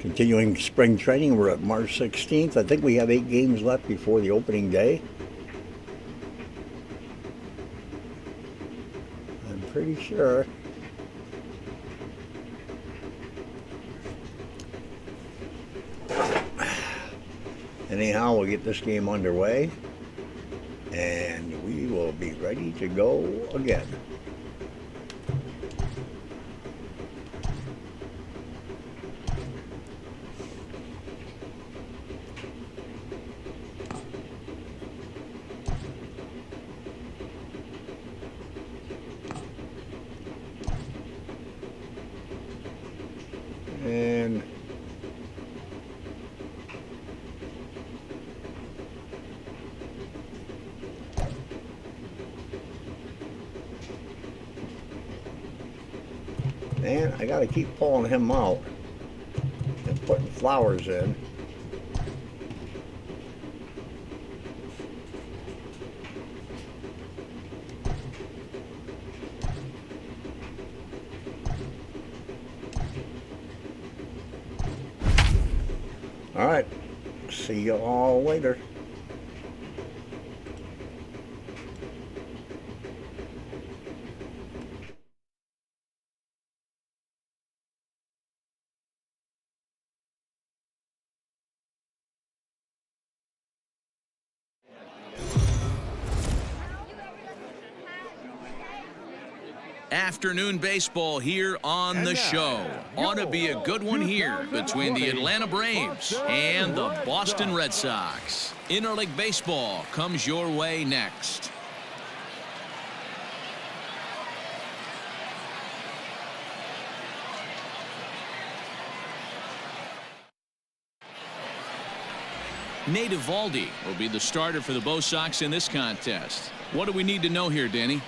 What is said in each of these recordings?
Continuing spring training, we're at March 16th. I think we have 8 games left before the opening day. I'm pretty sure. Anyhow, we'll get this game underway, and we will be ready to go again. And I gotta keep pulling him out and putting flowers in. All right, see you all later. Afternoon baseball here on the show. Ought to be a good one here between the Atlanta Braves and the Boston Red Sox. Interleague baseball comes your way next. Nate Eovaldi will be the starter for the Bo Sox in this contest. What do we need to know here, Danny?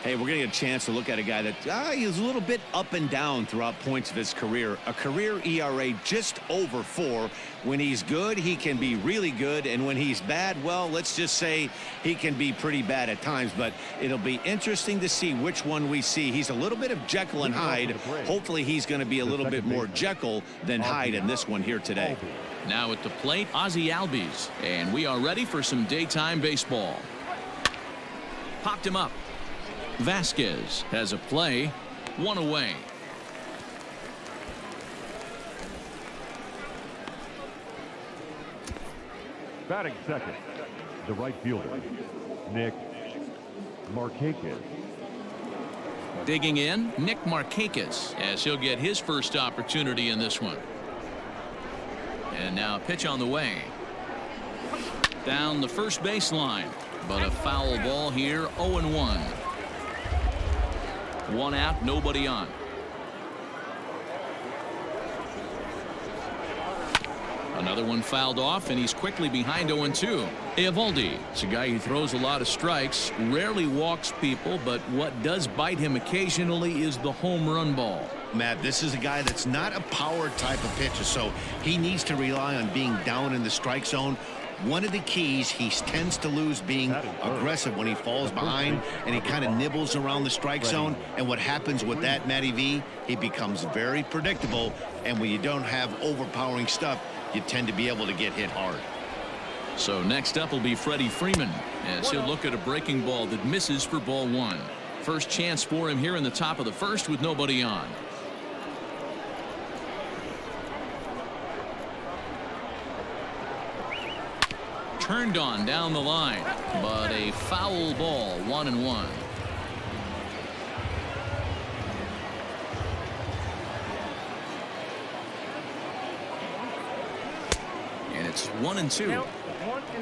Hey, we're going to get a chance to look at a guy that he's a little bit up and down throughout points of his career. A career ERA just over 4. When he's good, he can be really good. And when he's bad, well, let's just say he can be pretty bad at times. But it'll be interesting to see which one we see. He's a little bit of Jekyll and Hyde. Hopefully he's going to be a little bit more Jekyll than Hyde in this one here today. Now at the plate, Ozzie Albies. And we are ready for some daytime baseball. Popped him up. Vasquez has a play, 1 away. Batting second, the right fielder, Nick Markakis. Digging in, Nick Markakis, as he'll get his first opportunity in this one. And now a pitch on the way. Down the first baseline, but a foul ball here, 0-1. 1 out, nobody on. Another one fouled off, and he's quickly behind 0-2. Eovaldi is a guy who throws a lot of strikes, rarely walks people, but what does bite him occasionally is the home run ball. Matt, this is a guy that's not a power type of pitcher, so he needs to rely on being down in the strike zone. One of the keys, he tends to lose being aggressive when he falls behind and he kind of nibbles around the strike zone. And what happens with that, Matty V, he becomes very predictable. And when you don't have overpowering stuff, you tend to be able to get hit hard. So next up will be Freddie Freeman, as he'll look at a breaking ball that misses for ball 1. First chance for him here in the top of the first with nobody on. Turned on down the line, but a foul ball, 1-1. And it's 1-2.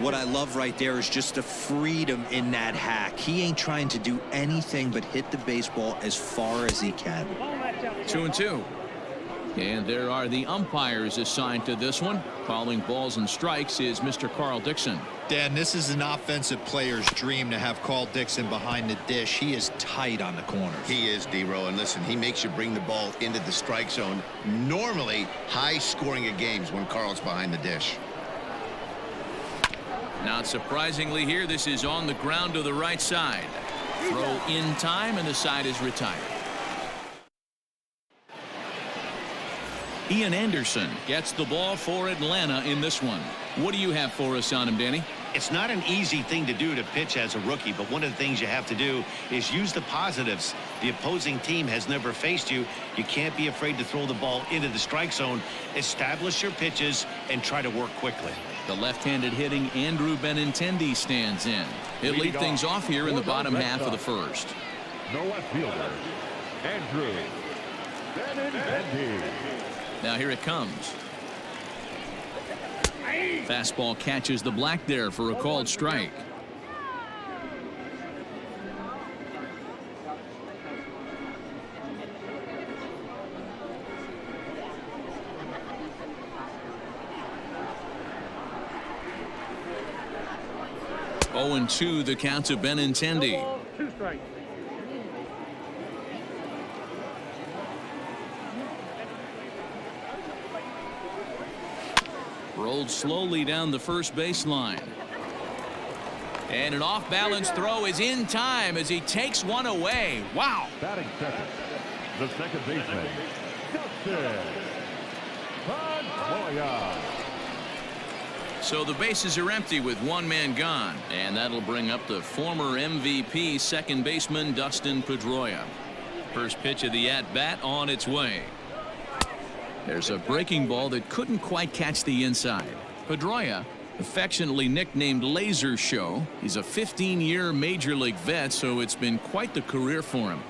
What I love right there is just the freedom in that hack. He ain't trying to do anything but hit the baseball as far as he can. 2-2. And there are the umpires assigned to this one. Calling balls and strikes is Mr. Carl Dixon. Dan, this is an offensive player's dream to have Carl Dixon behind the dish. He is tight on the corners. He is, D-Row. And listen, he makes you bring the ball into the strike zone. Normally, high scoring of games when Carl's behind the dish. Not surprisingly here, this is on the ground to the right side. Throw in time, and the side is retired. Ian Anderson gets the ball for Atlanta in this one. What do you have for us on him, Danny? It's not an easy thing to do to pitch as a rookie, but one of the things you have to do is use the positives. The opposing team has never faced you. You can't be afraid to throw the ball into the strike zone. Establish your pitches and try to work quickly. The left-handed hitting Andrew Benintendi stands in. He'll lead things off here in the bottom half of the first. The left fielder, Andrew Benintendi. Now here it comes. Fastball catches the black there for a called strike. Oh, and 2 the count to Benintendi. 2 strikes. Rolled slowly down the first baseline. And an off-balance throw is in time as he takes one away. Wow. Batting second, the second baseman, Dustin Pedroia. So the bases are empty with one man gone. And that'll bring up the former MVP second baseman Dustin Pedroia. First pitch of the at-bat on its way. There's a breaking ball that couldn't quite catch the inside. Pedroia, affectionately nicknamed Laser Show, he's a 15-year major league vet, so it's been quite the career for him.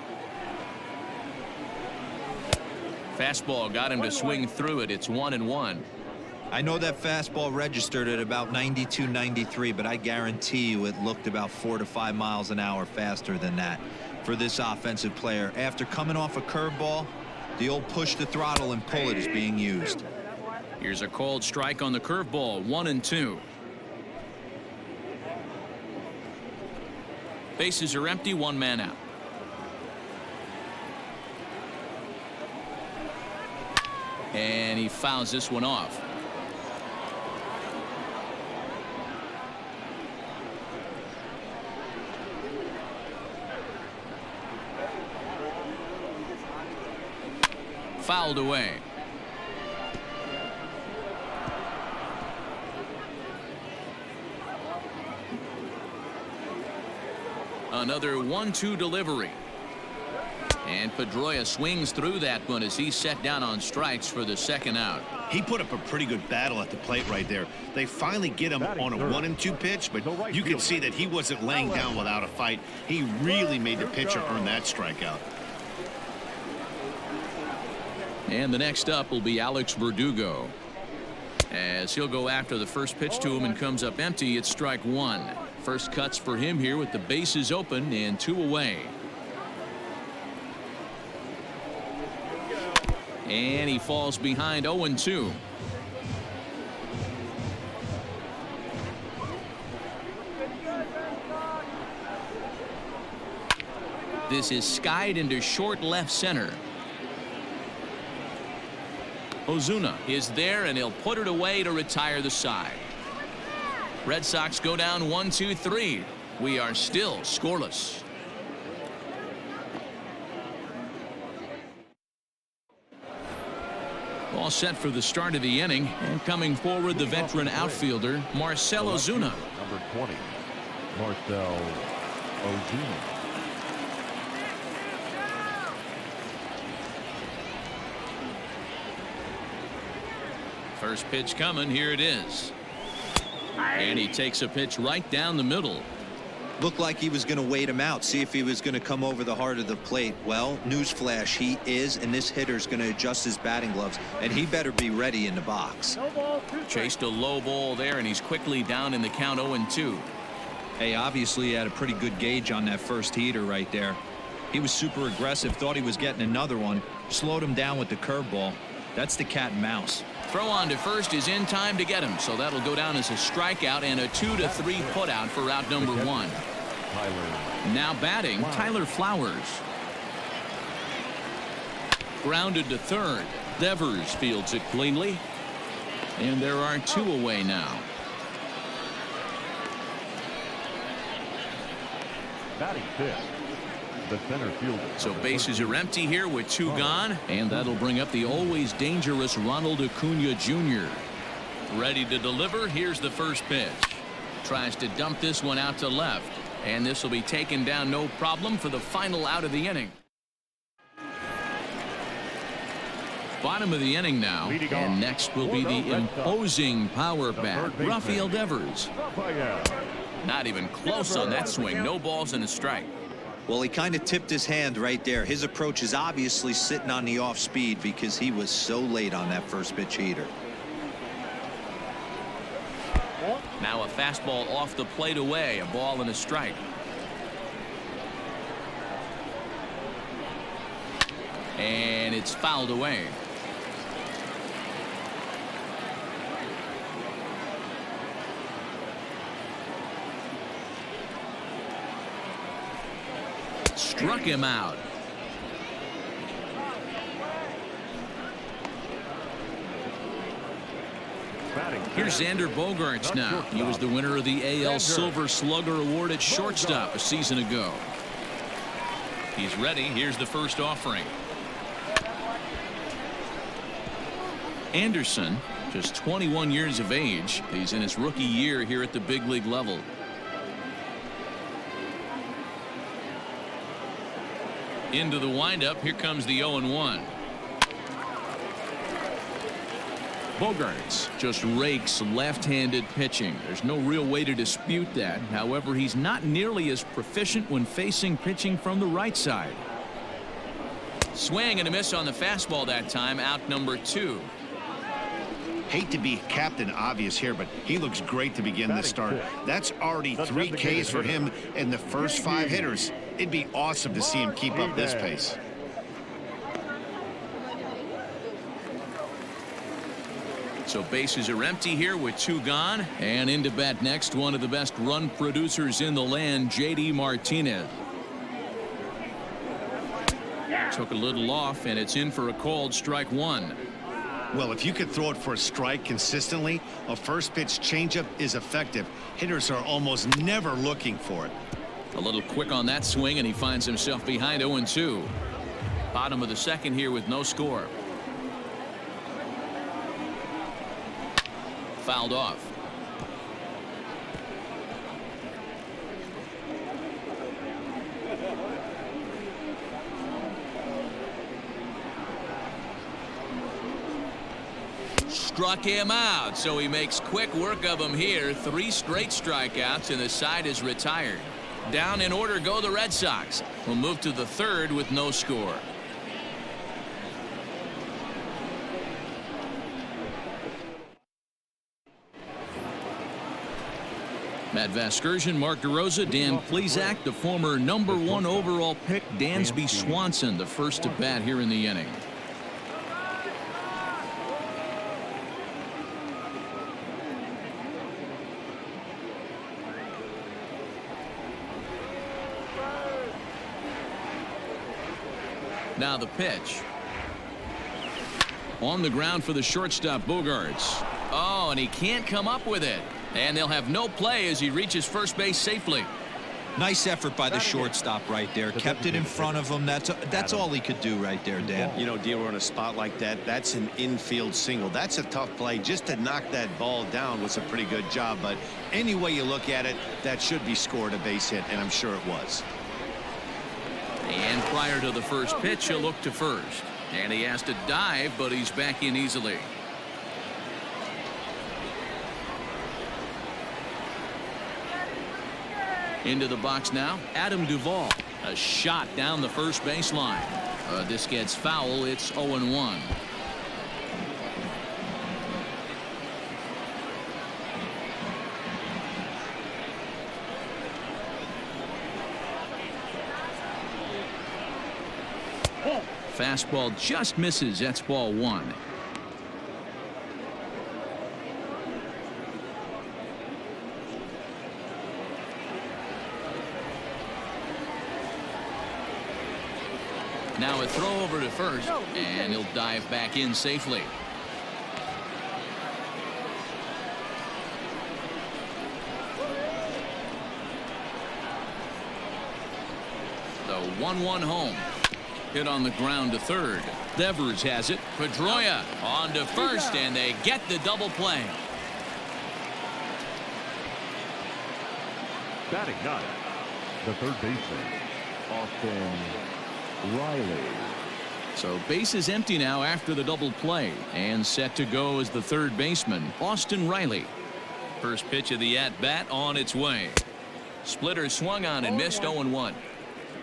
Fastball got him to swing through it. It's 1-1. I know that fastball registered at about 92, 93, but I guarantee you it looked about 4 to 5 miles an hour faster than that for this offensive player. After coming off a curveball, the old push the throttle and pull it is being used. Here's a called strike on the curveball. 1-2. Bases are empty. One man out. And he fouls this one off. Fouled away. Another 1-2 delivery. And Pedroia swings through that one as he's set down on strikes for the second out. He put up a pretty good battle at the plate right there. They finally get him on a 1-2 pitch, but you can see that he wasn't laying down without a fight. He really made the pitcher earn that strikeout. And the next up will be Alex Verdugo. As he'll go after the first pitch to him and comes up empty, it's strike 1. First cuts for him here with the bases open and 2 away. And he falls behind 0-2. This is skied into short left center. Ozuna is there, and he'll put it away to retire the side. Red Sox go down 1-2-3. We are still scoreless. All set for the start of the inning, and coming forward the veteran outfielder Marcell Ozuna. Number 20, Marcell Ozuna. First pitch coming. Here it is. And he takes a pitch right down the middle. Looked like he was going to wait him out, see if he was going to come over the heart of the plate. Well, newsflash, he is, and this hitter's going to adjust his batting gloves, and he better be ready in the box. Chased a low ball there, and he's quickly down in the count 0-2. Hey, obviously he had a pretty good gauge on that first heater right there. He was super aggressive, thought he was getting another one, slowed him down with the curveball. That's the cat and mouse. Throw on to first is in time to get him, so that'll go down as a strikeout and a 2-3 putout for out number 1. Now batting, Tyler Flowers. Grounded to third. Devers fields it cleanly. And there are 2 away now. Batting fifth, the center fielder. So bases are empty here with 2 gone, and that'll bring up the always dangerous Ronald Acuna Jr. Ready to deliver. Here's the first pitch. Tries to dump this one out to left, and this will be taken down no problem for the final out of the inning. Bottom of the inning now, and next will be the imposing power bat, Rafael Devers. Not even close on that swing. No balls and a strike. Well, he kind of tipped his hand right there. His approach is obviously sitting on the off speed because he was so late on that first pitch heater. Now a fastball off the plate away, a ball and a strike. And it's fouled away. Struck him out. Here's Xander Bogaerts now. He was the winner of the AL Silver Slugger Award at shortstop a season ago. He's ready. Here's the first offering. Anderson, just 21 years of age. He's in his rookie year here at the big league level. Into the windup. Here comes the 0-1. Bogaerts just rakes left-handed pitching. There's no real way to dispute that. However, he's not nearly as proficient when facing pitching from the right side. Swing and a miss on the fastball that time. Out number 2. Hate to be Captain Obvious here, but he looks great to begin this start. That's already 3 Ks for him in the first 5 hitters. It'd be awesome to see him keep up this pace. So bases are empty here with 2 gone, and into bat next, one of the best run producers in the land, JD Martinez. Took a little off, and it's in for a called strike 1. Well, if you could throw it for a strike consistently, a first pitch changeup is effective. Hitters are almost never looking for it. A little quick on that swing, and he finds himself behind 0-2. Bottom of the second here with no score. Fouled off. Struck him out, so he makes quick work of him here. 3 straight strikeouts, and the side is retired. Down in order go the Red Sox. We'll move to the 3rd with no score. Matt Vasgersian, Mark DeRosa, Dan Plesac, the former #1 overall pick, Dansby Swanson, the first to bat here in the inning. Now the pitch. On the ground for the shortstop, Bogaerts. Oh, and he can't come up with it. And they'll have no play as he reaches first base safely. Nice effort by the shortstop right there. Kept it in front of him. That's all he could do right there, Dan. You know, Dealer, in a spot like that, that's an infield single. That's a tough play. Just to knock that ball down was a pretty good job. But any way you look at it, that should be scored a base hit, and I'm sure it was. And prior to the first pitch, he'll look to first. And he has to dive, but he's back in easily. Into the box now, Adam Duvall. A shot down the first baseline. This gets foul. It's 0-1. Fastball just misses. That's ball 1. Now a throw over to first, and he'll dive back in safely. The 1-1 home. Hit on the ground to third. Devers has it. Pedroia on to first, and they get the double play. Batting ninth, the third baseman, Austin Riley. So base is empty now after the double play, and set to go as the third baseman, Austin Riley. First pitch of the at-bat on its way. Splitter swung on and missed. 0-1.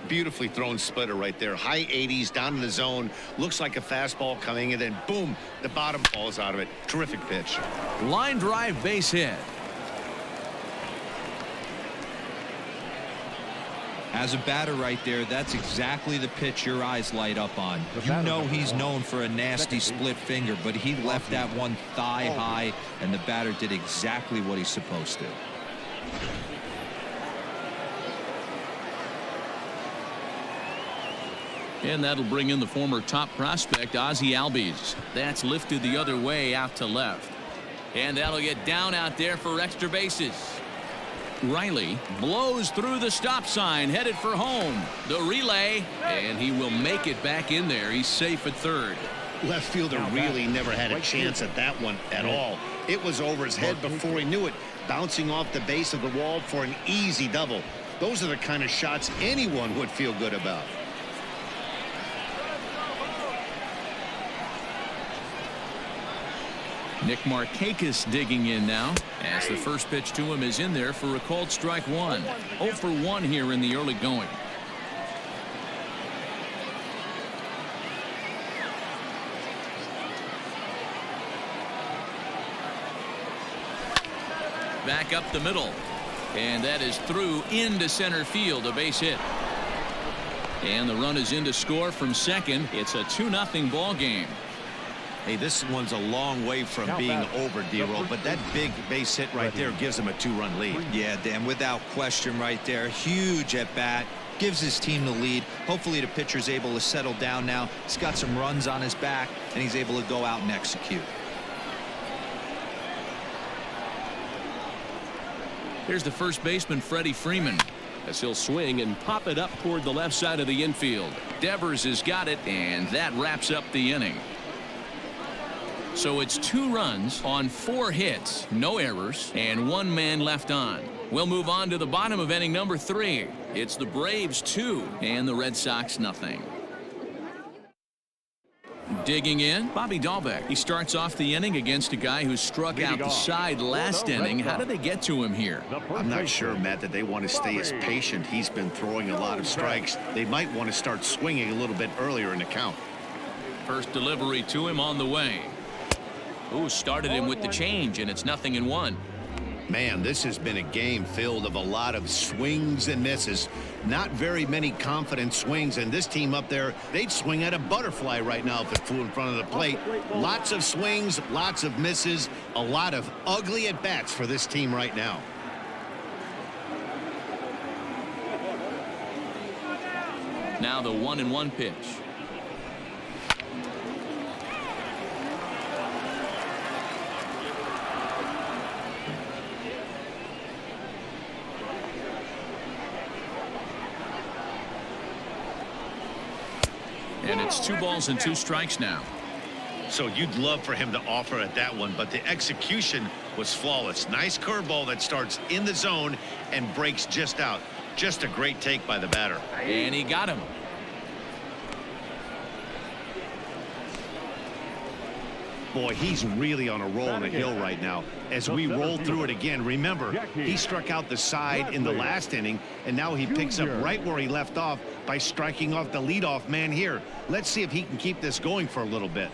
Beautifully thrown splitter right there. High 80s down in the zone. Looks like a fastball coming in, and boom, the bottom falls out of it. Terrific pitch. Line drive, base hit. As a batter right there, that's exactly the pitch your eyes light up on. You know he's known for a nasty split finger, but he left that one thigh high, and the batter did exactly what he's supposed to. And that'll bring in the former top prospect, Ozzie Albies. That's lifted the other way out to left. And that'll get down out there for extra bases. Riley blows through the stop sign, headed for home. The relay, and he will make it back in there. He's safe at third. Left fielder really never had a chance at that one at all. It was over his head before he knew it, bouncing off the base of the wall for an easy double. Those are the kind of shots anyone would feel good about. Nick Markakis digging in now, as the first pitch to him is in there for a called strike one. 0 for 1 here in the early going. Back up the middle, and that is through into center field, a base hit. And the run is in to score from second. It's a 2-0 ball game. Hey, this one's a long way from being over, D-Roll, but that big base hit right there gives him a 2-run lead. Yeah, Dan, without question right there. Huge at bat. Gives his team the lead. Hopefully the pitcher's able to settle down now. He's got some runs on his back, and he's able to go out and execute. Here's the first baseman, Freddie Freeman, as he'll swing and pop it up toward the left side of the infield. Devers has got it, and that wraps up the inning. So it's 2 runs on 4 hits, no errors, and 1 man left on. We'll move on to the bottom of inning number 3. It's the Braves 2 and the Red Sox nothing. Digging in, Bobby Dahlbeck. He starts off the inning against a guy who struck out the side last inning. How did they get to him here? I'm not sure, Matt, that they want to stay as patient. He's been throwing a lot of strikes. They might want to start swinging a little bit earlier in the count. First delivery to him on the way. Ooh, started him with the change, and it's 0-1. Man, this has been a game filled of a lot of swings and misses. Not very many confident swings, and this team up there, they'd swing at a butterfly right now if it flew in front of the plate. Lots of swings, lots of misses, a lot of ugly at-bats for this team right now. Now the 1-1 pitch. And it's 2 balls and 2 strikes now. So you'd love for him to offer at that one, but the execution was flawless. Nice curveball that starts in the zone and breaks just out. Just a great take by the batter. And he got him. Boy, he's really on a roll on the hill right now. As we roll through it again, remember, he struck out the side in the last inning, and now he picks up right where he left off by striking off the leadoff man here. Let's see if he can keep this going for a little bit.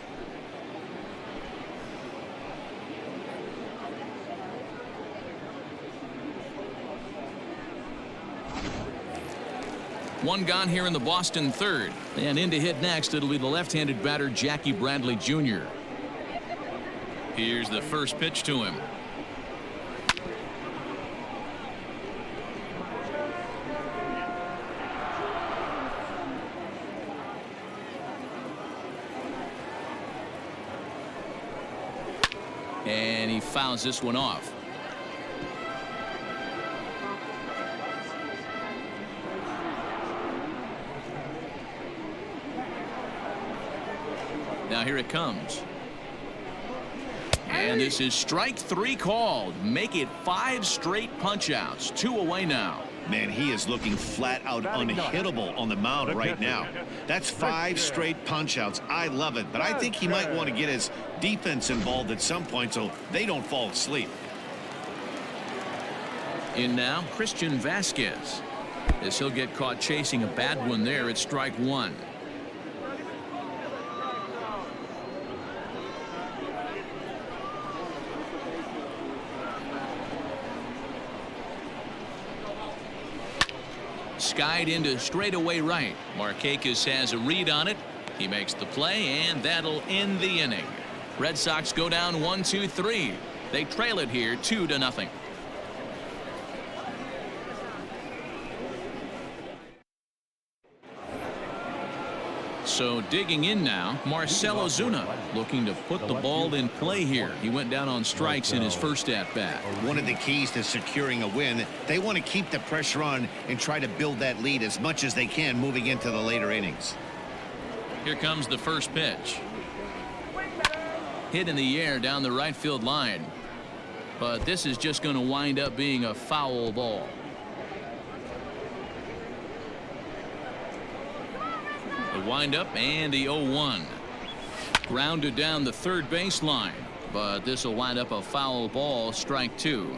One gone here in the Boston third. And in to hit next, it'll be the left-handed batter, Jackie Bradley Jr. Here's the first pitch to him. And he fouls this one off. Now here it comes. And this is strike 3 called. Make it 5 straight punch-outs. 2 away now. Man, he is looking flat out unhittable on the mound right now. That's 5 straight punch-outs. I love it, but I think he might want to get his defense involved at some point so they don't fall asleep. In now, Christian Vasquez. As he'll get caught chasing a bad one there at strike 1. Skied into straightaway right. Markakis has a read on it. He makes the play, and that'll end the inning. Red Sox go down 1-2-3. They trail it here 2-0. So digging in now, Marcell Ozuna looking to put the ball in play here. He went down on strikes in his first at-bat. One of the keys to securing a win, they want to keep the pressure on and try to build that lead as much as they can moving into the later innings. Here comes the first pitch. Hit in the air down the right field line. But this is just going to wind up being a foul ball. The windup and the 0-1. Grounded down the third baseline, but this will wind up a foul ball, strike 2.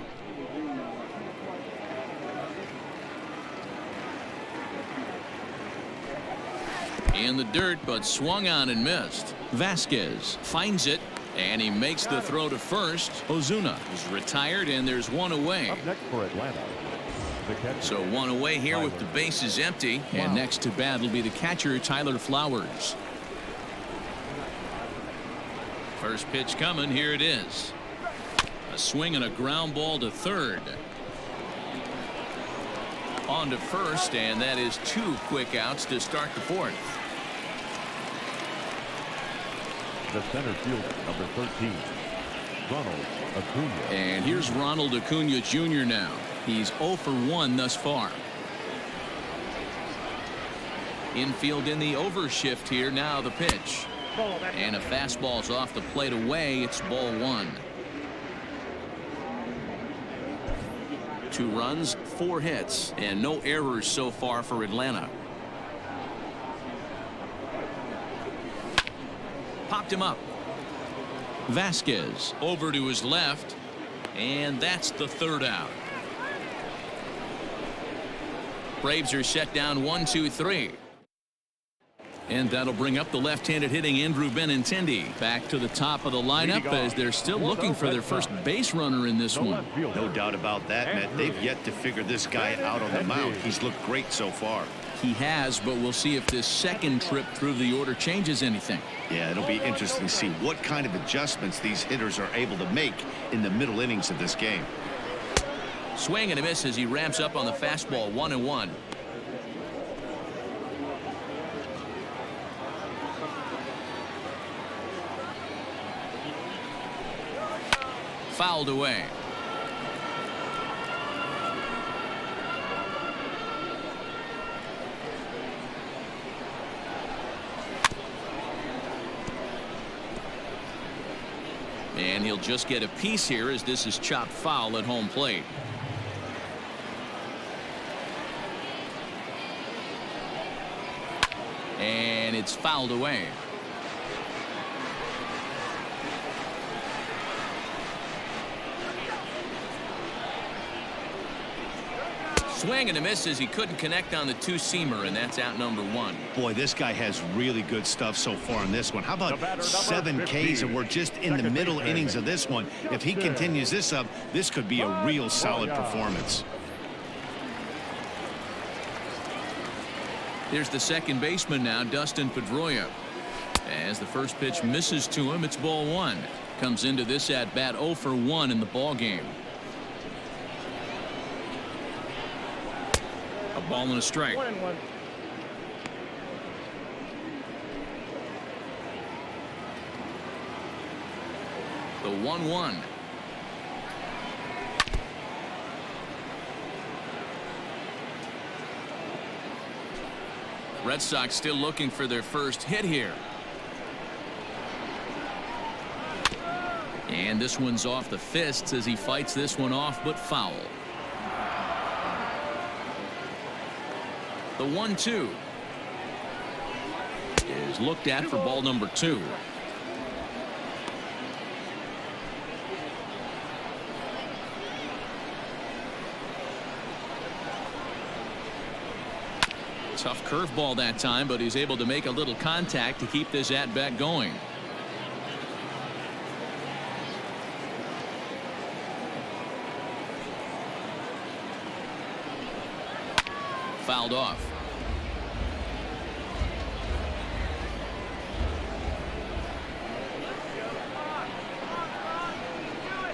In the dirt, but swung on and missed. Vasquez finds it, and he makes the throw to first. Ozuna is retired, and there's 1 away. Up next for Atlanta. So 1 away here with the bases empty, and next to bat will be the catcher Tyler Flowers. First pitch coming. Here it is. A swing and a ground ball to third. On to first, and that is 2 quick outs to start the 4th. The center fielder, number 13, Ronald Acuna. And here's Ronald Acuna Jr. now. He's 0 for 1 thus far. Infield in the overshift here. Now the pitch. And a fastball's off the plate away. It's ball 1. 2 runs, 4 hits, and no errors so far for Atlanta. Popped him up. Vasquez over to his left, and that's the 3rd out. Braves are set down 1-2-3. And that'll bring up the left-handed hitting Andrew Benintendi back to the top of the lineup as they're still looking for their first base runner in this one. No doubt about that, Matt. They've yet to figure this guy out on the mound. He's looked great so far. He has, but we'll see if this second trip through the order changes anything. Yeah, it'll be interesting to see what kind of adjustments these hitters are able to make in the middle innings of this game. Swing and a miss as he ramps up on the fastball. 1-1. Fouled away. And he'll just get a piece here as this is chopped foul at home plate. And it's fouled away. Swing and a miss as he couldn't connect on the 2-seamer, and that's out number 1. Boy, this guy has really good stuff so far in this one. How about 7 Ks, and we're just in the middle innings of this one. If he continues this up, this could be a real solid performance. There's the second baseman now, Dustin Pedroia. As the first pitch misses to him, it's ball 1. Comes into this at bat 0 for 1 in the ball game. A ball and a strike. 1-1. The 1-1. Red Sox still looking for their first hit here. And this one's off the fists as he fights this one off, but foul. The 1-2 is looked at for ball number 2. Tough curveball that time, but he's able to make a little contact to keep this at-bat going. Fouled off.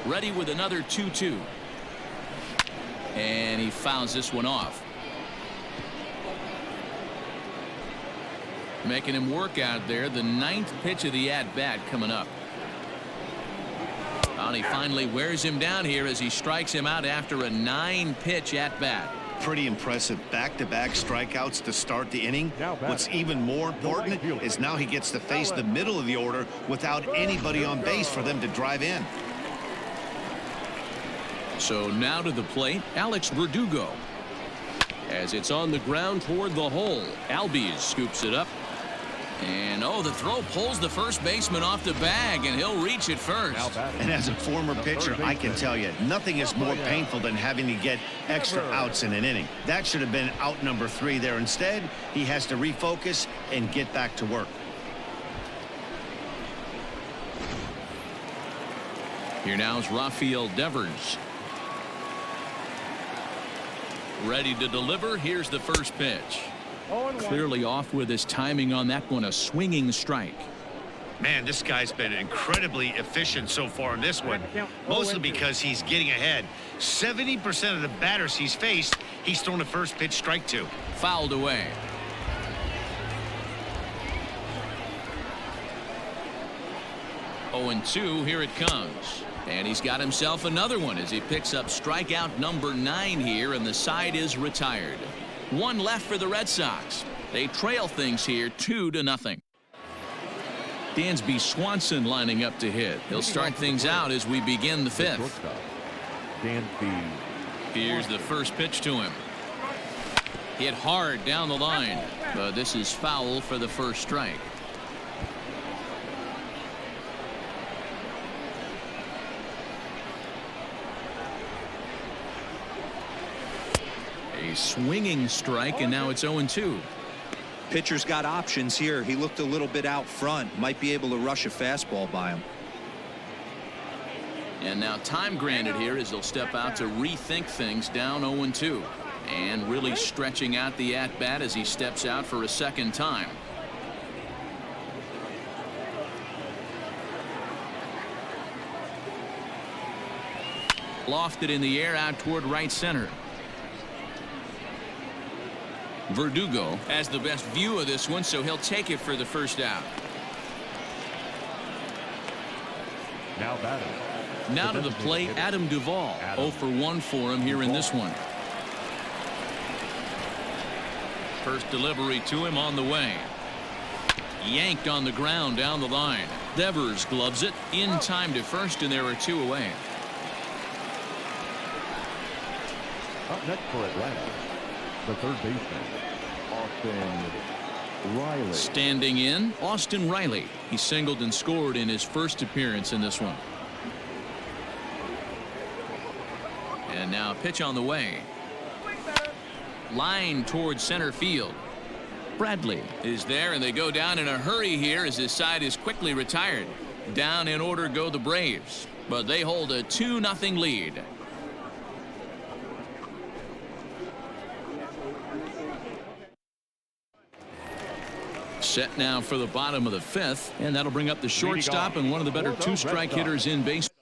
Ready with another 2-2. And he fouls this one off. Making him work out there. The 9th pitch of the at-bat coming up. And he finally wears him down here as he strikes him out after a 9-pitch at-bat. Pretty impressive back-to-back strikeouts to start the inning. What's even more important is now he gets to face the middle of the order without anybody on base for them to drive in. So now to the plate, Alex Verdugo. As it's on the ground toward the hole, Albies scoops it up. And the throw pulls the first baseman off the bag, and he'll reach it first. And as a former pitcher, I can tell you, nothing is more painful than having to get extra outs in an inning. That should have been out number 3 there. Instead, he has to refocus and get back to work. Here now is Rafael Devers. Ready to deliver. Here's the first pitch. Clearly off with his timing on that one. A swinging strike. Man, this guy's been incredibly efficient so far in this one, mostly because he's getting ahead. 70% of the batters he's faced, he's thrown a first pitch strike to. Fouled away. Oh, and 2, here it comes. And he's got himself another one as he picks up strikeout number 9 here, and the side is retired. 1 left for the Red Sox. They trail things here 2-0. Dansby Swanson lining up to hit. He'll start things out as we begin the 5th. Here's the first pitch to him. Hit hard down the line, but this is foul for the first strike. A swinging strike, and now it's 0-2. Pitcher's got options here. He looked a little bit out front. Might be able to rush a fastball by him. And now time granted here as he'll step out to rethink things, down 0-2. And really stretching out the at-bat as he steps out for a second time. Lofted in the air out toward right center. Verdugo has the best view of this one, so he'll take it for the first out. Now to the plate, Adam Duvall. 0 for 1 for him here in this one. First delivery to him on the way. Yanked on the ground down the line. Devers gloves it in time to first, and there are 2 away. Up next for Atlanta, the third baseman, Austin Riley. Standing in, Austin Riley. He singled and scored in his first appearance in this one. And now pitch on the way. Line towards center field. Bradley is there, and they go down in a hurry here as his side is quickly retired. Down in order go the Braves, but they hold a 2-0 lead. Set now for the bottom of the 5th, and that'll bring up the shortstop and one of the better 2-strike hitters in baseball,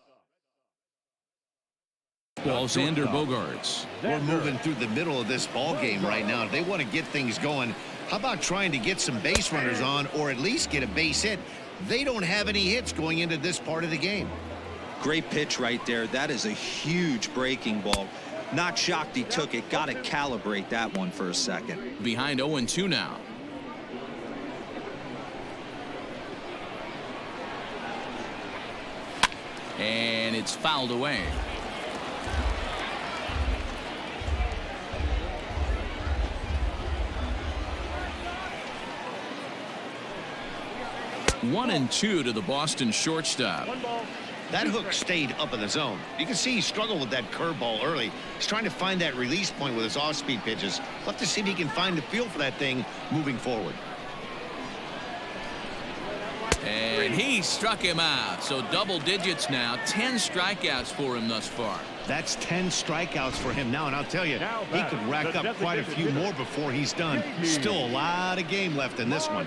Xander Bogaerts. We're moving through the middle of this ball game right now. If they want to get things going, how about trying to get some base runners on, or at least get a base hit? They don't have any hits going into this part of the game. Great pitch right there. That is a huge breaking ball. Not shocked he took it. Got to calibrate that one for a second. Behind 0-2 now. And it's fouled away. One and two to the Boston shortstop. That hook stayed up in the zone. You can see he struggled with that curveball early. He's trying to find that release point with his off-speed pitches. We'll have to see if he can find the feel for that thing moving forward. And he struck him out. So double digits now. 10 strikeouts for him thus far. That's 10 strikeouts for him now, and I'll tell you, he could rack up quite a few more before he's done. Still a lot of game left in this one.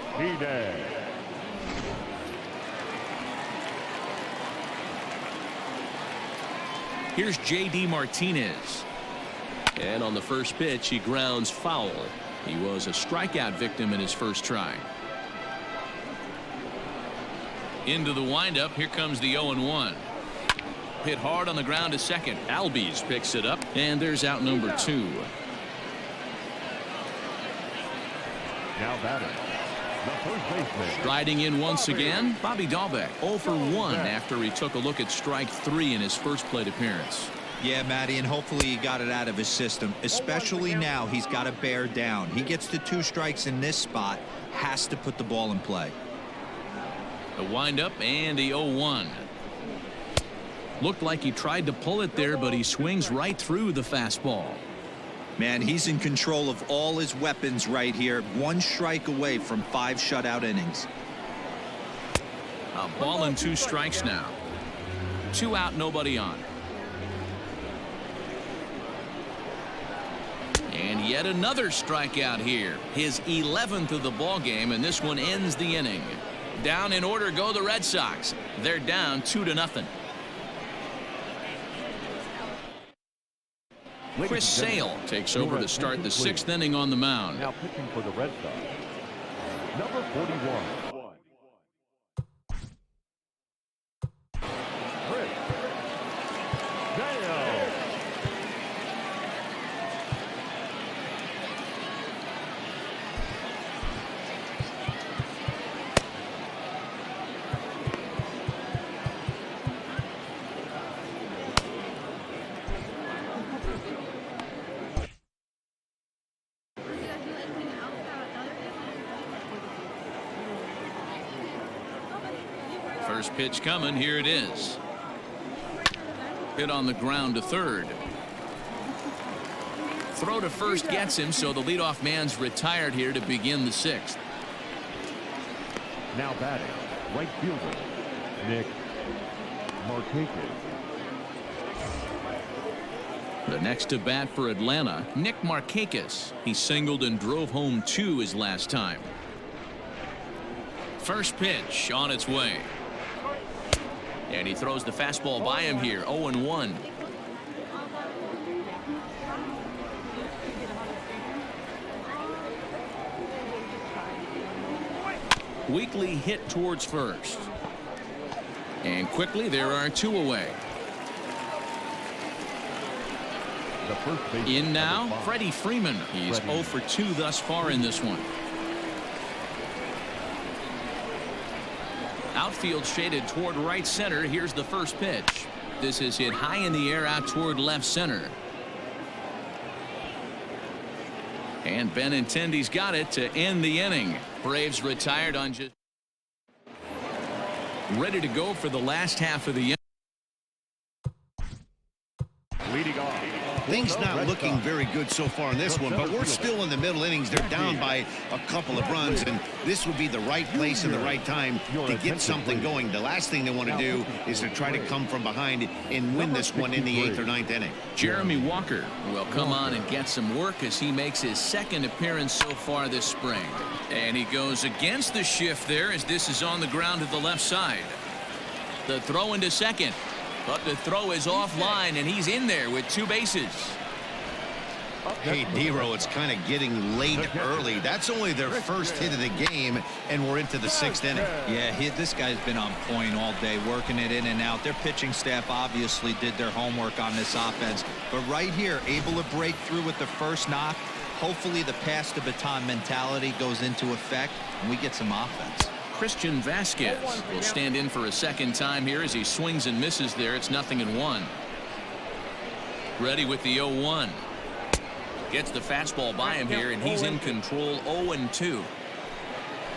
Here's J.D. Martinez. And on the first pitch, he grounds foul. He was a strikeout victim in his first try. Into the windup. Here comes the 0-1. Hit hard on the ground to second. Albies picks it up, and there's out number 2. Now batting, the first baseman. Striding in once again, Bobby Dahlbeck 0 for 1 after he took a look at strike 3 in his first plate appearance. Yeah, Matty, and hopefully he got it out of his system, especially now he's got to bear down. He gets the 2 strikes in this spot, has to put the ball in play. The windup and the 0-1. Looked like he tried to pull it there, but he swings right through the fastball. Man, he's in control of all his weapons right here. 1 strike away from 5 shutout innings. A ball and 2 strikes now. 2 out, nobody on. And yet another strikeout here. His 11th of the ball game, and this one ends the inning. Down in order go the Red Sox. They're down 2-0. Chris Sale takes over to start the 6th inning on the mound. Now pitching for the Red Sox, number 41. Chris Sale. First pitch coming. Here it is. Hit on the ground to third. Throw to first gets him, so the leadoff man's retired here to begin the 6th. Now batting, right fielder, Nick Markakis. The next to bat for Atlanta, Nick Markakis. He singled and drove home 2 his last time. First pitch on its way. And he throws the fastball by him here. 0-1. Weekly hit towards first. And quickly there are 2 away. The first baseman, In now, number 5. Freddie Freeman. He's 0 for 2 thus far in this one. Outfield shaded toward right center. Here's the first pitch. This is hit high in the air out toward left center. And Benintendi's got it to end the inning. Braves retired on just ready to go for the last half of the inning. Leading off. Things not looking very good so far in this one, but we're still in the middle innings. They're down by a couple of runs, and this would be the right place and the right time to get something going. The last thing they want to do is to try to come from behind and win this one in the 8th or 9th inning. Jeremy Walker will come on and get some work as he makes his 2nd appearance so far this spring. And he goes against the shift there as this is on the ground to the left side. The throw into second. But the throw is offline, and he's in there with 2 bases. Hey, Nero, it's kind of getting late early. That's only their first hit of the game, and we're into the 6th inning. Yeah, this guy's been on point all day, working it in and out. Their pitching staff obviously did their homework on this offense. But right here, able to break through with the first knock. Hopefully the pass the baton mentality goes into effect, and we get some offense. Christian Vasquez will stand in for a second time here as he swings and misses there. It's 0-1. Ready with the 0-1. Gets the fastball by him here, and he's in control. 0-2.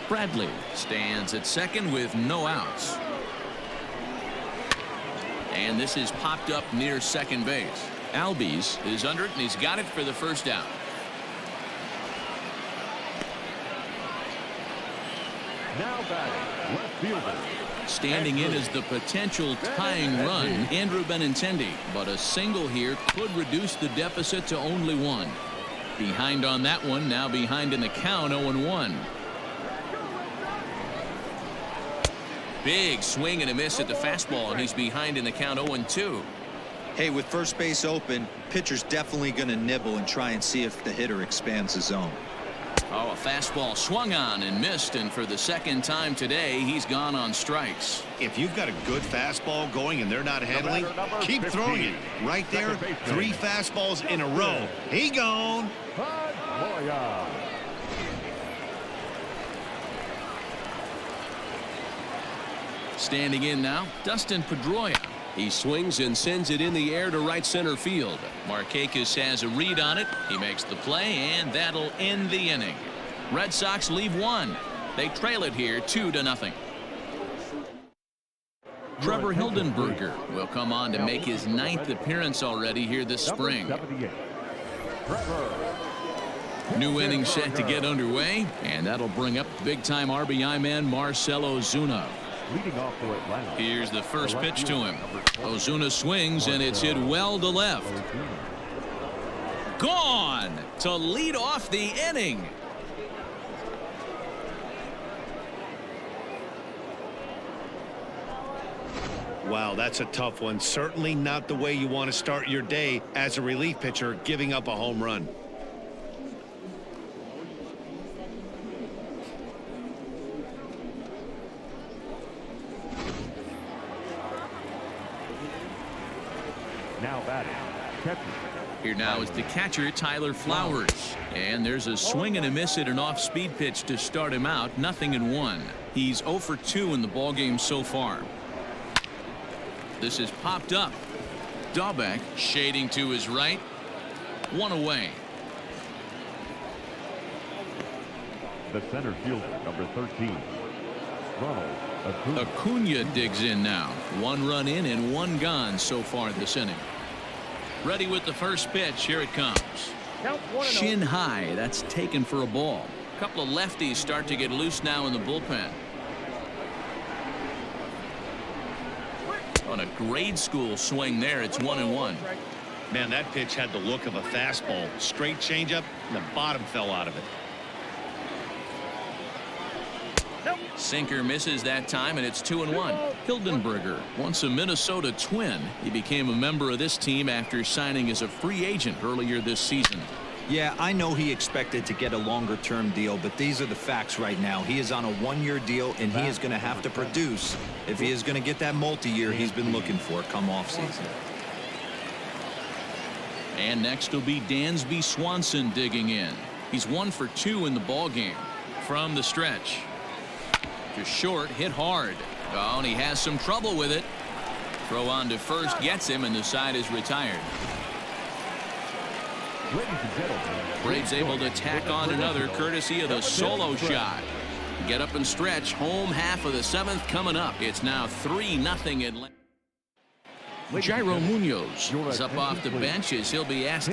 Bradley stands at second with no outs. And this is popped up near second base. Albies is under it, and he's got it for the first out. Now batting, left fielder. Standing in is the potential tying run, Andrew Benintendi, but a single here could reduce the deficit to only one. Behind on that one, now behind in the count. 0-1. Big swing and a miss at the fastball, and he's behind in the count. 0-2. Hey, with first base open, pitcher's definitely going to nibble and try and see if the hitter expands the zone. Oh, a fastball swung on and missed, and for the second time today, he's gone on strikes. If you've got a good fastball going and they're not handling, keep throwing it. Right there, 3 fastballs in a row. He gone. Moya. Standing in now, Dustin Pedroia. He swings and sends it in the air to right center field. Markakis has a read on it. He makes the play, and that'll end the inning. Red Sox leave one. They trail it here 2-0. Trevor Hildenberger will come on to make his 9th appearance already here this spring. New inning set to get underway, and that'll bring up big-time RBI man Marcell Ozuna. Leading off for Atlanta. Here's the first pitch to him. Ozuna swings, and it's hit well to left. Gone to lead off the inning. Wow, that's a tough one. Certainly not the way you want to start your day as a relief pitcher, giving up a home run. Now batting, catcher. Here now is the catcher, Tyler Flowers. And there's a swing and a miss at an off-speed pitch to start him out. 0-1. He's 0 for 2 in the ballgame so far. This is popped up. Dahlbeck shading to his right. 1 away. The center fielder, number 13, Ronald Acuna. Acuna digs in now. 1 run in and 1 gone so far this inning. Ready with the first pitch. Here it comes. Shin high. That's taken for a ball. A couple of lefties start to get loose now in the bullpen. On a grade school swing there, it's 1-1. Man, that pitch had the look of a fastball. Straight changeup, and the bottom fell out of it. Sinker misses that time, and it's 2-1. Hildenberger, once a Minnesota Twin. He became a member of this team after signing as a free agent earlier this season. Yeah, I know he expected to get a longer-term deal, but these are the facts right now. He is on a 1-year deal, and he is going to have to produce if he is going to get that multi-year he's been looking for come off-season. And next will be Dansby Swanson digging in. He's 1 for 2 in the ballgame. From the stretch. Just short, hit hard. Oh, and he has some trouble with it. Throw on to first gets him, and the side is retired. Ladies and gentlemen, Braves able to tack on another courtesy of the solo shot. Get up and stretch. Home half of the 7th coming up. It's now 3-0 Atlanta. Jairo Munoz is up off the bench as he'll be asked.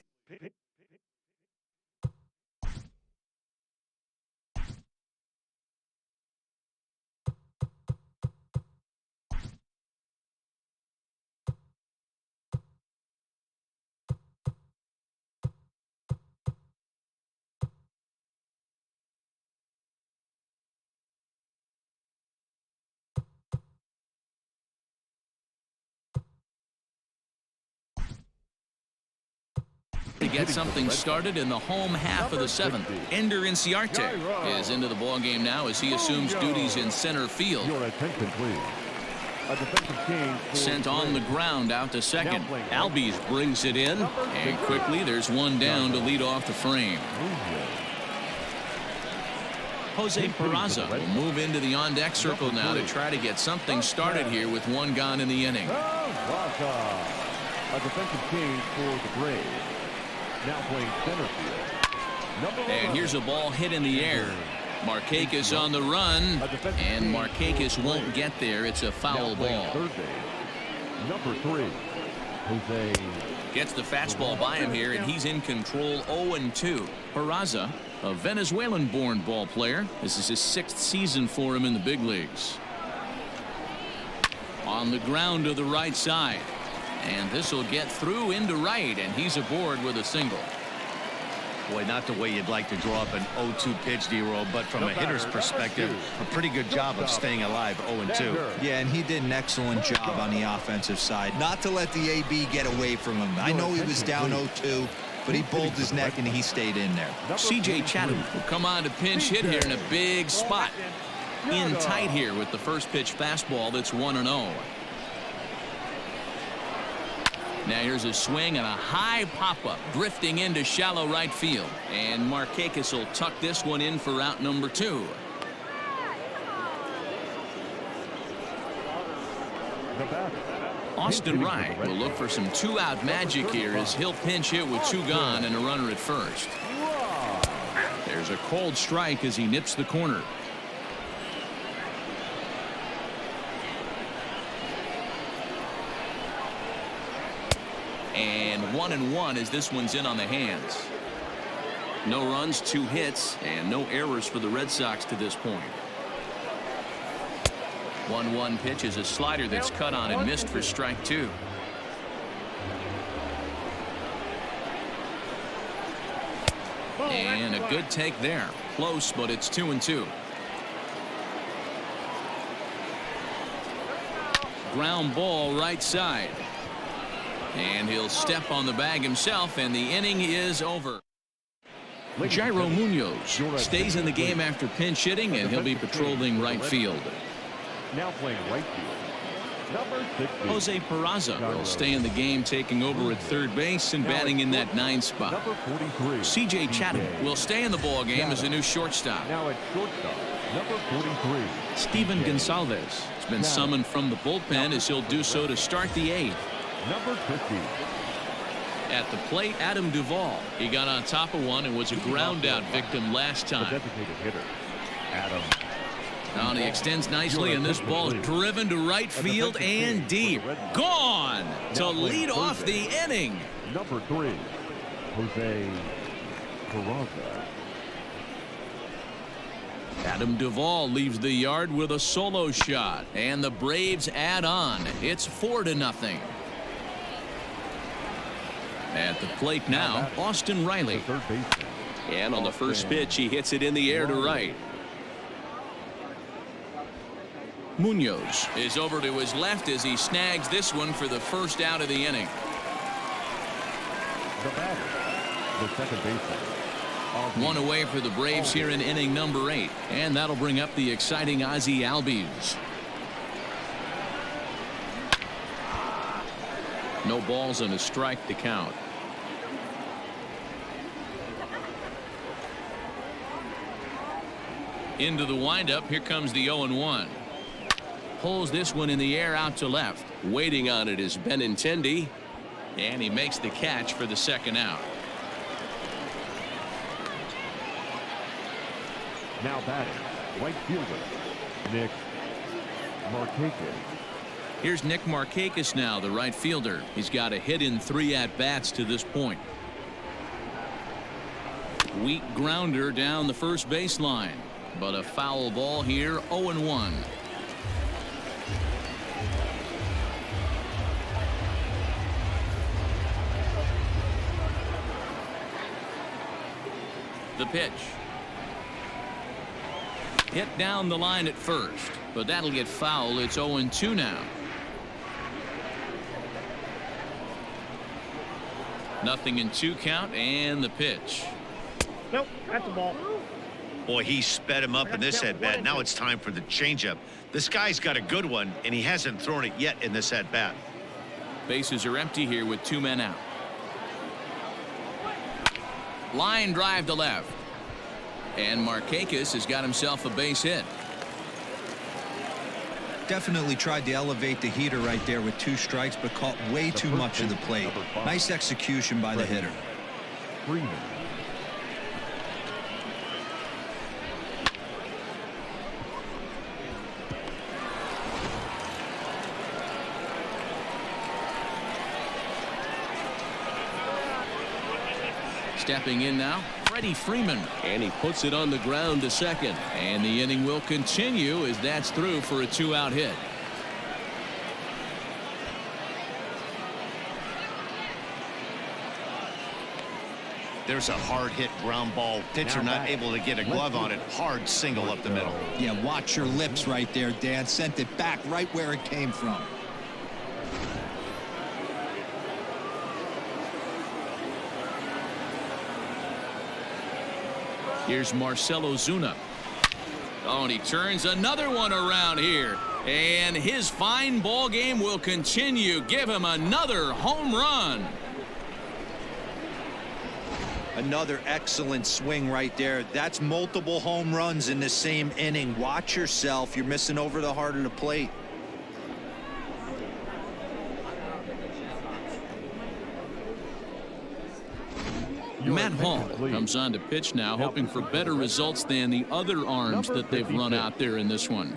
To get something started in the home half of the 7th. Ender Inciarte is into the ballgame now as he assumes duties in center field. your attention, please. A defensive change. Sent on the ground out to second. Albies brings it in, and quickly there's one down to lead off the frame. Jose Peraza will move into the on-deck circle now to try to get something started here with one gone in the inning. Peraza, a defensive change for the Braves. Now playing center field. And here's a ball hit in the air. Markakis on the run, and Markakis won't get there. It's a foul ball. Number 3, Jose. Gets the fastball by him here, and he's in control. 0-2. Peraza, a Venezuelan-born ball player. This is his 6th season for him in the big leagues. On the ground to the right side, and this will get through into right, and he's aboard with a single. Boy, not the way you'd like to draw up an 0-2 pitch, D-roll, but from a hitter's perspective, a pretty good job of staying alive. 0-2. Yeah, and he did an excellent job on the offensive side. Not to let the AB get away from him. I know he was down 0-2, but he pulled his neck and he stayed in there. C.J. Chatham will come on to pinch hit here in a big spot. In tight here with the first pitch fastball that's 1-0. Now here's a swing and a high pop-up drifting into shallow right field, and Markakis will tuck this one in for out number 2. Austin Wright will look for some 2-out magic here as he'll pinch hit with 2 gone and a runner at first. There's a cold strike as he nips the corner. And 1-1 as this one's in on the hands. No runs, 2 hits, and no errors for the Red Sox to this point. 1-1 pitch is a slider that's cut on and missed for strike 2. And a good take there. Close, but it's 2-2. Ground ball right side. And he'll step on the bag himself, and the inning is over. Jairo Munoz stays in the game after pinch hitting, and he'll be patrolling right field. Now playing right field. Number 60. Jose Peraza will stay in the game, taking over at third base and batting in that 9 spot. Number 43. C.J. Chatham will stay in the ball game as a new shortstop. Now at shortstop. Number 43. Steven Gonsalves has been summoned from the bullpen as he'll do so to start the 8th. Number 50. At the plate, Adam Duvall. He got on top of one and was a ground out victim last The time. designated hitter, Adam. Now he extends nicely, and this ball is driven to right field and deep. Gone to lead off the inning. Number 3, Jose Peraza. Adam Duvall leaves the yard with a solo shot, and the Braves add on. It's 4-0. At the plate now, Austin Riley. The third baseman. And on the first pitch, he hits it in the air to right. Munoz is over to his left as he snags this one for the first out of the inning. The batter, the second baseman. One away for the Braves here in inning number 8, and that'll bring up the exciting Ozzie Albies. No balls and a strike to count. Into the windup, here comes the 0-1. Pulls this one in the air out to left. Waiting on it is Benintendi, and he makes the catch for the second out. Now batting, right fielder, Nick Markakis. Here's Nick Markakis now, the right fielder. He's got a hit in 3 at-bats to this point. Weak grounder down the first baseline, but a foul ball here. 0-1. The pitch. Hit down the line at first, but that'll get foul. It's 0-2 now. Nothing in 2 count, and the pitch. Nope, that's a ball. Boy, he sped him up in this at-bat. Now it's time for the changeup. This guy's got a good one, and he hasn't thrown it yet in this at-bat. Bases are empty here with 2 men out. Line drive to left. And Markakis has got himself a base hit. Definitely tried to elevate the heater right there with 2 strikes, but caught way too much of the plate. Nice execution by the hitter. Freeman. Stepping in now, Freddie Freeman. And he puts it on the ground to second. And the inning will continue as that's through for a 2-out hit. There's a hard hit ground ball. Pitcher not able to get a glove on it. Hard single up the middle. Yeah, watch your lips right there, Dan. Sent it back right where it came from. Here's Marcelo Zuna. Oh, and he turns another one around here. And his fine ball game will continue. Give him another home run. Another excellent swing right there. That's multiple home runs in the same inning. Watch yourself. You're missing over the heart of the plate. Matt Hall comes on to pitch now, hoping for better results than the other arms that they've run out there in this one.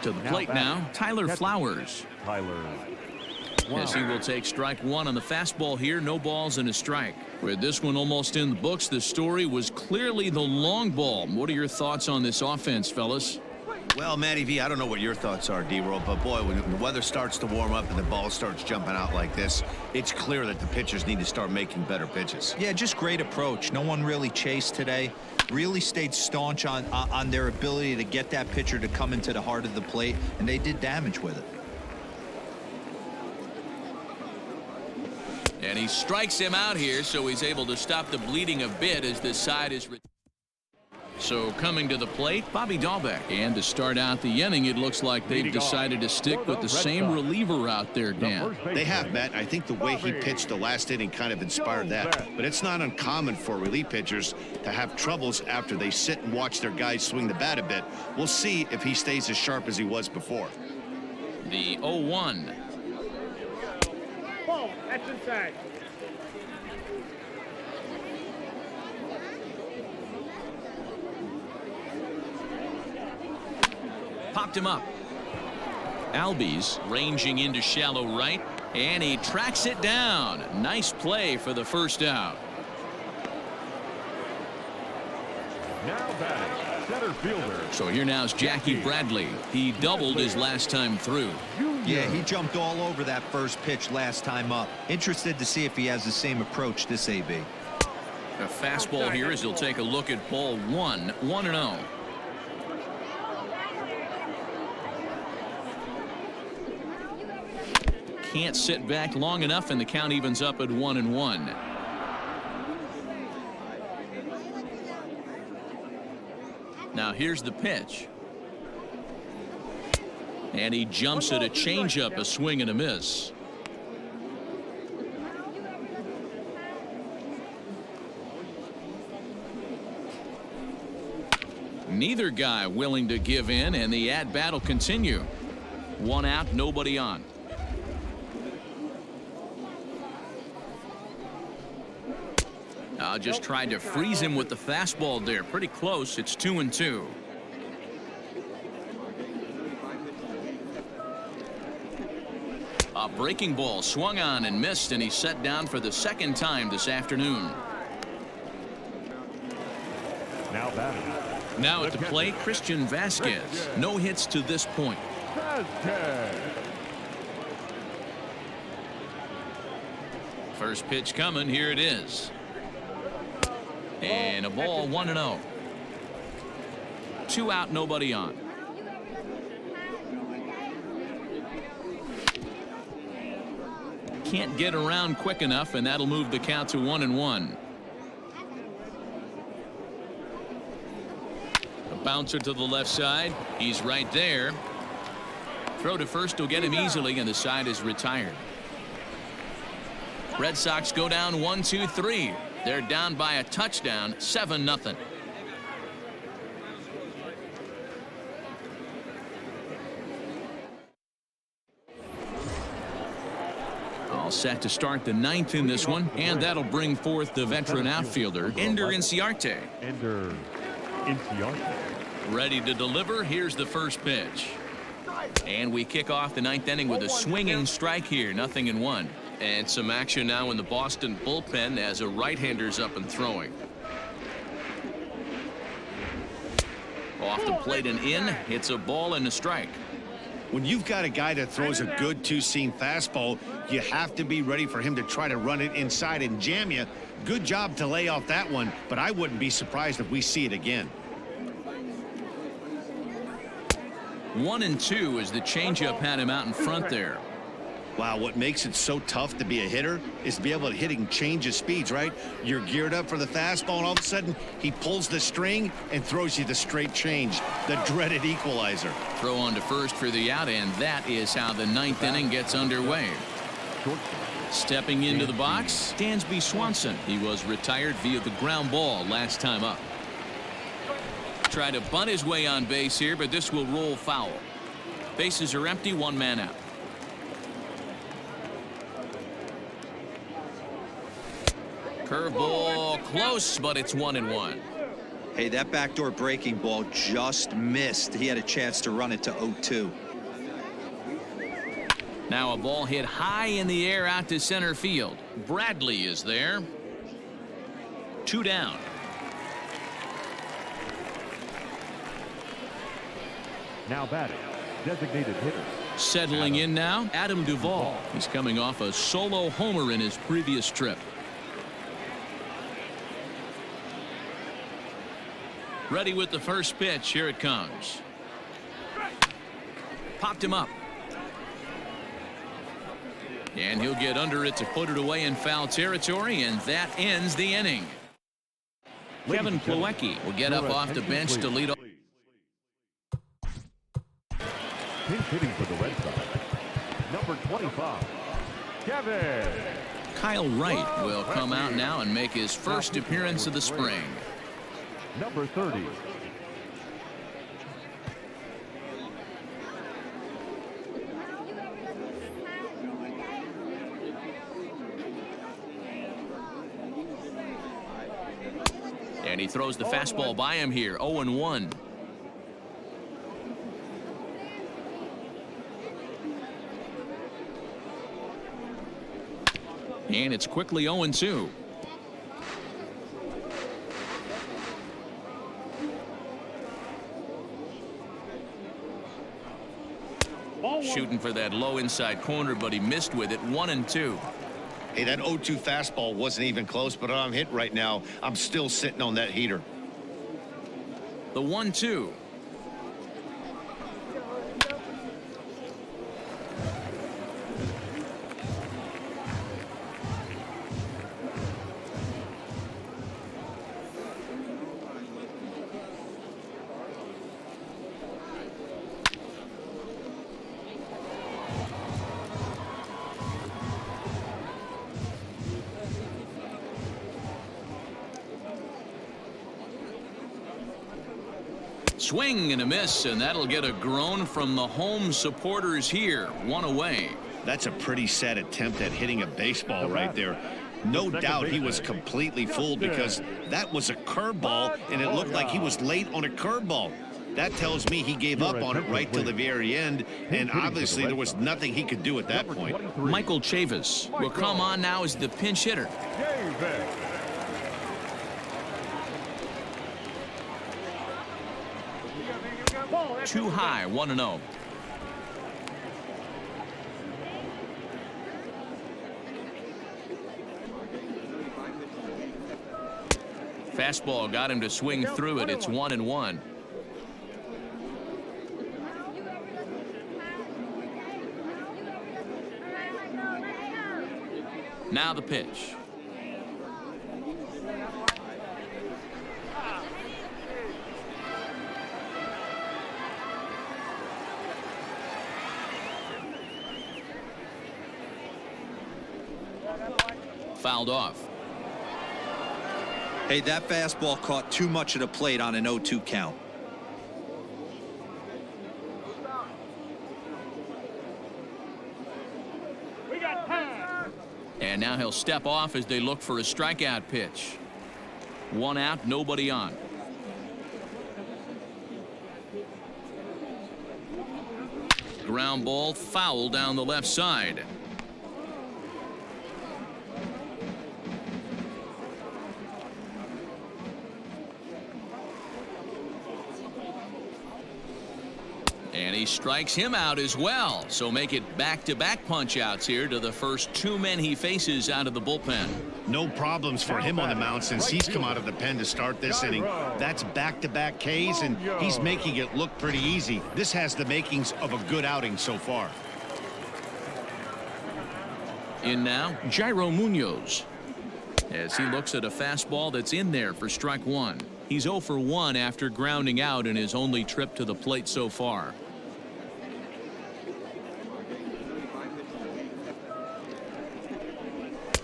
To the plate now, Tyler Flowers. As he will take strike 1 on the fastball here. No balls and a strike. With this one almost in the books, the story was clearly the long ball. What are your thoughts on this offense, fellas? Well, Matty V, I don't know what your thoughts are, D-Roll, but boy, when the weather starts to warm up and the ball starts jumping out like this, it's clear that the pitchers need to start making better pitches. Yeah, just great approach. No one really chased today. Really stayed staunch on their ability to get that pitcher to come into the heart of the plate, and they did damage with it. And he strikes him out here, so he's able to stop the bleeding a bit as this side is. So coming to the plate, Bobby Dahlbeck. And to start out the inning, it looks like they've decided to stick with the same reliever out there, Dan. They have, Matt. I think the way he pitched the last inning kind of inspired that. But it's not uncommon for relief pitchers to have troubles after they sit and watch their guys swing the bat a bit. We'll see if he stays as sharp as he was before. The 0-1. Ball, that's inside. Popped him up. Albies ranging into shallow right, and he tracks it down. Nice play for the first out. Now batting, center fielder. So here now is Jackie Bradley. He doubled his last time through. Yeah, he jumped all over that first pitch last time up. Interested to see if he has the same approach this AB. A fastball here as he'll take a look at ball 1, 1-0. Can't sit back long enough, and the count evens up at 1-1. Now here's the pitch. And he jumps at a changeup, a swing and a miss. Neither guy willing to give in, and the at-bat will continue. 1 out, nobody on. Just tried to freeze him with the fastball there. Pretty close. It's 2-2. A breaking ball swung on and missed, and he's set down for the second time this afternoon. Now batting. Now at the plate, Christian Vasquez. No hits to this point. First pitch coming. Here it is. And a ball, 1-0. 2 out, nobody on. Can't get around quick enough, and that'll move the count to 1-1. Bouncer to the left side. He's right there. Throw to first will get him easily, and the side is retired. Red Sox go down 1-2-3. They're down by a touchdown, 7-0. All set to start the 9th in this one, and that'll bring forth the veteran outfielder, Ender Inciarte. Ender Inciarte. Ready to deliver. Here's the first pitch. And we kick off the 9th inning with a swinging strike here, 0-1. And some action now in the Boston bullpen as a right-hander's up and throwing. Off the plate and in. It's a ball and a strike. When you've got a guy that throws a good two-seam fastball, you have to be ready for him to try to run it inside and jam you. Good job to lay off that one, but I wouldn't be surprised if we see it again. 1-2 as the changeup had him out in front there. Wow, what makes it so tough to be a hitter is to be able to hit and change his speeds, right? You're geared up for the fastball, and all of a sudden, he pulls the string and throws you the straight change, the dreaded equalizer. Throw on to first for the out, and that is how the 9th inning gets underway. Stepping into the box, Dansby Swanson. He was retired via the ground ball last time up. Try to bunt his way on base here, but this will roll foul. Bases are empty, 1 man out. Curveball close, but it's 1-1. Hey, that backdoor breaking ball just missed. He had a chance to run it to 0-2. Now a ball hit high in the air out to center field. Bradley is there. 2 down. Now batting, designated hitter. Settling in now, Adam Duvall. He's coming off a solo homer in his previous trip. Ready with the first pitch. Here it comes. Popped him up. And he'll get under it to put it away in foul territory, and that ends the inning. Kevin Plawecki will get up off the bench to lead off. Pinch hitting for the Red Sox, number 25, Kevin. Kyle Wright will come out now and make his first appearance of the spring. Number 30. And he throws the fastball by him here, 0-1. And it's quickly 0-2. Shooting for that low inside corner, but he missed with it. 1-2. Hey, that 0-2 fastball wasn't even close, but I'm hit right now. I'm still sitting on that heater. The 1-2. Swing and a miss, and that'll get a groan from the home supporters here. 1 away. That's a pretty sad attempt at hitting a baseball right there. No doubt he was completely fooled because that was a curveball, and it looked like he was late on a curveball. That tells me he gave up on it right till the very end, and obviously there was nothing he could do at that point. Michael Chavis will come on now as the pinch hitter. Too high, 1-0. Fastball got him to swing through it. It's 1-1. Now the pitch. fouled off. Hey, that fastball caught too much of the plate on an 0-2 count. And now he'll step off as they look for a strikeout pitch. 1 out, nobody on. Ground ball foul down the left side. And he strikes him out as well. So make it back-to-back punch-outs here to the first 2 men he faces out of the bullpen. No problems for him on the mound since he's come out of the pen to start this inning. That's back-to-back Ks, and he's making it look pretty easy. This has the makings of a good outing so far. In now, Jairo Munoz. As he looks at a fastball that's in there for strike 1. He's 0 for 1 after grounding out in his only trip to the plate so far.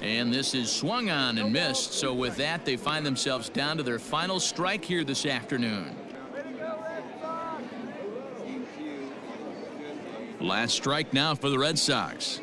And this is swung on and missed. So with that, they find themselves down to their final strike here this afternoon. Last strike now for the Red Sox.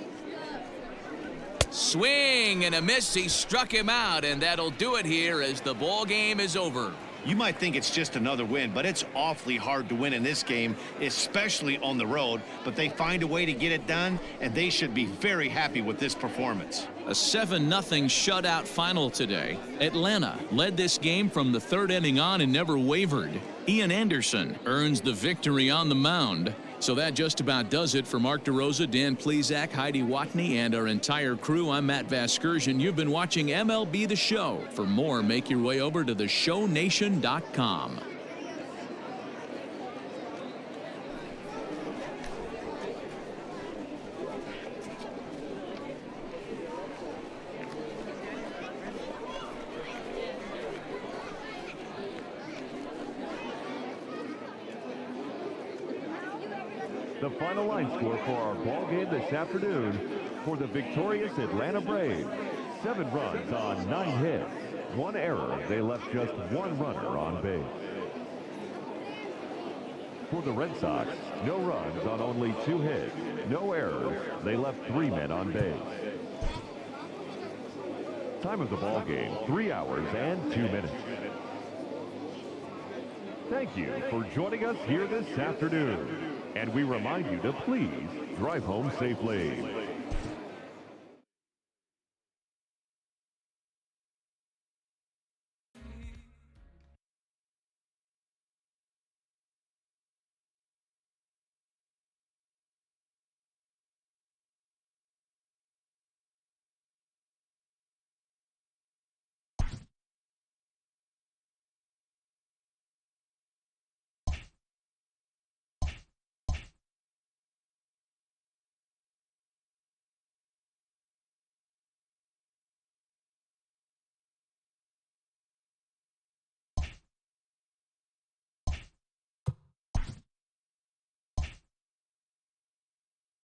Swing and a miss. He struck him out, and that'll do it here as the ball game is over. You might think it's just another win, but it's awfully hard to win in this game, especially on the road. But they find a way to get it done, and they should be very happy with this performance. A 7-0 shutout final today. Atlanta led this game from the 3rd inning on and never wavered. Ian Anderson earns the victory on the mound. So that just about does it for Mark DeRosa, Dan Plesac, Heidi Watney, and our entire crew. I'm Matt Vasgersian. You've been watching MLB The Show. For more, make your way over to theshownation.com. The final line score for our ball game this afternoon for the victorious Atlanta Braves. 7 runs on 9 hits. 1 error. They left just 1 runner on base. For the Red Sox, no runs on only 2 hits. No errors. They left 3 men on base. Time of the ball game, 3 hours and 2 minutes. Thank you for joining us here this afternoon. And we remind you to please drive home safely.